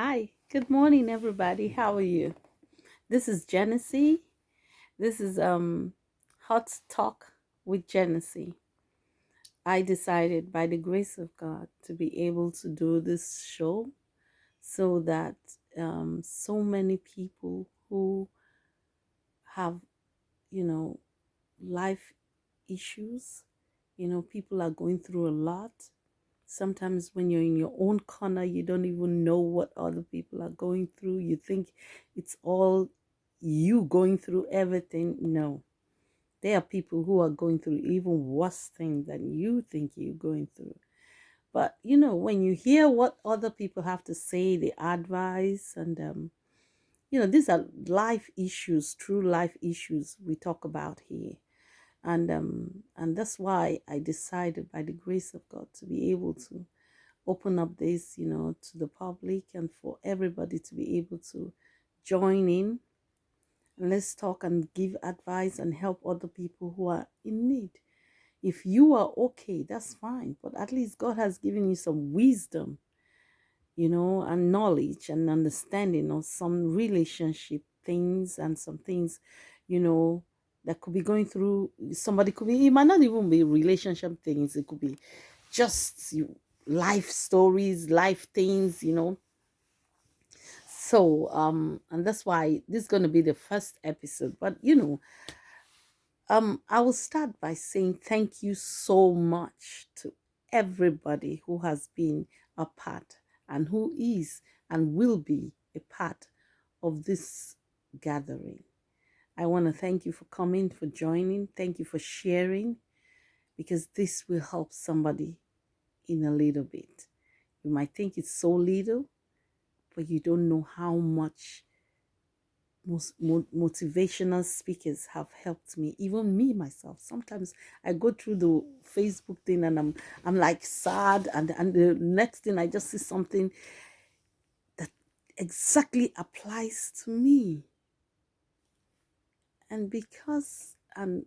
Hi, good morning, everybody. How are you? This is gennyCeee. This is Hot Talk with gennyCeee. I decided, by the grace of God, to be able to do this show so that so many people who have, you know, life issues, people are going through a lot. Sometimes when you're in your own corner, you don't even know what other people are going through. You think it's all you going through everything. No, there are people who are going through even worse things than you think you're going through. But when you hear what other people have to say, the advice, and these are life issues, true life issues we talk about here. And that's why I decided, by the grace of God, to be able to open up this, to the public and for everybody to be able to join in. And let's talk and give advice and help other people who are in need. If you are okay, that's fine. But at least God has given you some wisdom, and knowledge and understanding of some relationship things and some things, that could be going through. Somebody could be, it might not even be relationship things, it could be just life stories, life things, So and that's why this is going to be the first episode. But I will start by saying thank you so much to everybody who has been a part and who is and will be a part of this gathering. I want to thank you for coming, for joining. Thank you for sharing, because this will help somebody in a little bit. You might think it's so little, but you don't know how much most motivational speakers have helped me, even me myself. Sometimes I go through the Facebook thing and I'm like sad, and the next thing I just see something that exactly applies to me. And because the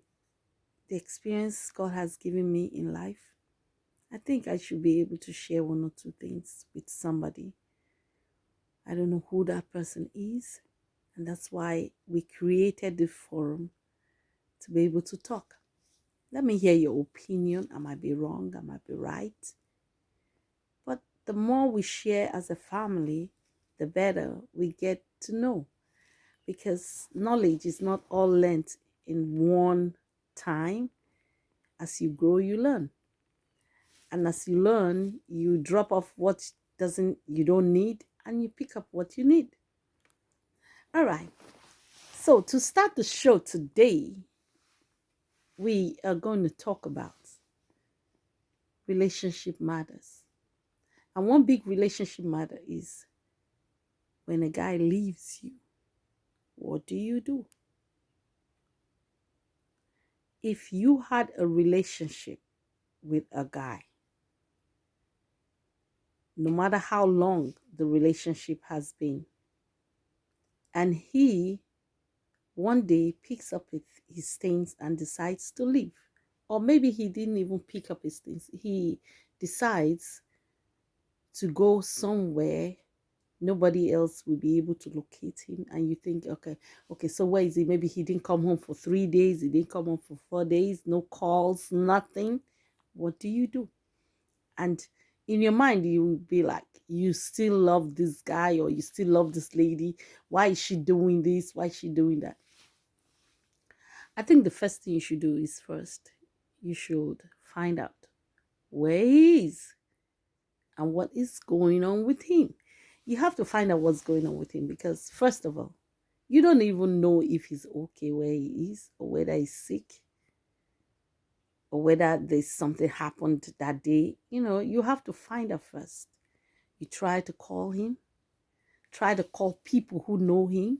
experience God has given me in life, I think I should be able to share one or two things with somebody. I don't know who that person is, and that's why we created the forum, to be able to talk. Let me hear your opinion. I might be wrong, I might be right. But the more we share as a family, the better we get to know. Because knowledge is not all learnt in one time. As you grow, you learn. And as you learn, you drop off what you don't need, and you pick up what you need. All right. So to start the show today, we are going to talk about relationship matters. And one big relationship matter is when a guy leaves you, what do you do? If you had a relationship with a guy, no matter how long the relationship has been, and he one day picks up his things and decides to leave, or maybe he didn't even pick up his things, he decides to go somewhere nobody else will be able to locate him, and you think, okay, so where is he? Maybe he didn't come home for 3 days, he didn't come home for 4 days, no calls, nothing. What do you do? And in your mind, you will be like, you still love this guy, or you still love this lady. Why is she doing this? Why is she doing that? I think the first thing you should do is, first you should find out where he is and what is going on with him. You have to find out what's going on with him, because first of all, you don't even know if he's okay where he is, or whether he's sick, or whether there's something happened that day. You have to find out first. You try to call him, try to call people who know him.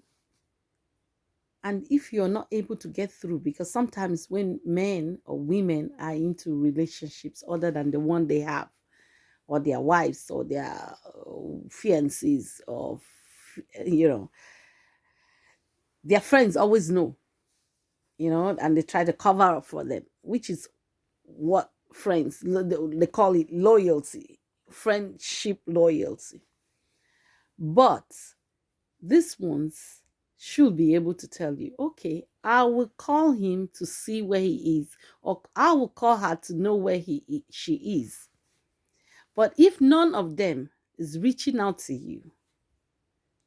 And if you're not able to get through, because sometimes when men or women are into relationships other than the one they have, or their wives, or their fiancés, or their friends always know, and they try to cover up for them, which is what friends, they call it loyalty, friendship loyalty. But these ones should be able to tell you, okay, I will call him to see where he is, or I will call her to know where she is. But if none of them is reaching out to you,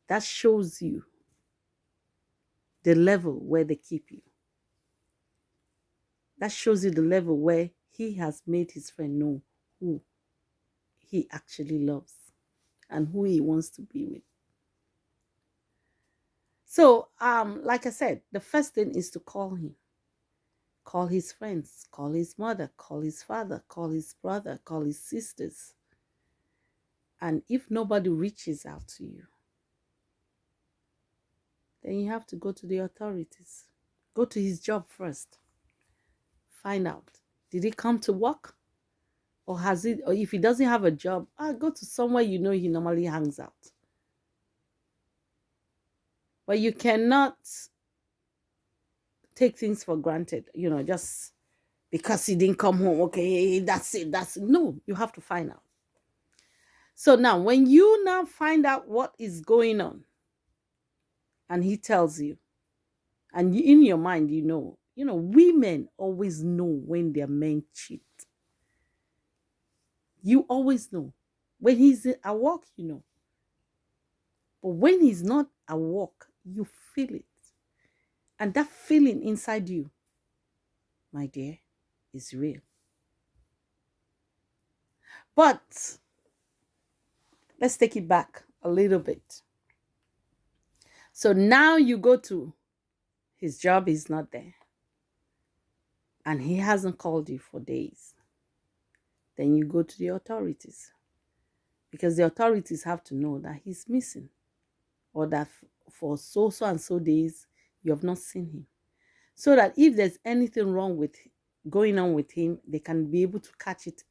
that shows you the level where they keep you. That shows you the level where he has made his friend know who he actually loves and who he wants to be with. So, like I said, the first thing is to call him. Call his friends, call his mother, call his father, call his brother, call his sisters. And if nobody reaches out to you, then you have to go to the authorities. Go to his job first. Find out. Did he come to work? Or if he doesn't have a job, go to somewhere you know he normally hangs out. But you cannot take things for granted, just because he didn't come home. Okay, that's it. No, you have to find out. So now, when you now find out what is going on, and he tells you, and in your mind, women always know when their men cheat. You always know. When he's at work, you know. But when he's not at work, you feel it. And that feeling inside you, my dear, is real. But let's take it back a little bit. So now you go to his job, is not there. And he hasn't called you for days. Then you go to the authorities. Because the authorities have to know that he's missing. Or that for so and so days, you have not seen him. So that if there's anything wrong with going on with him, they can be able to catch it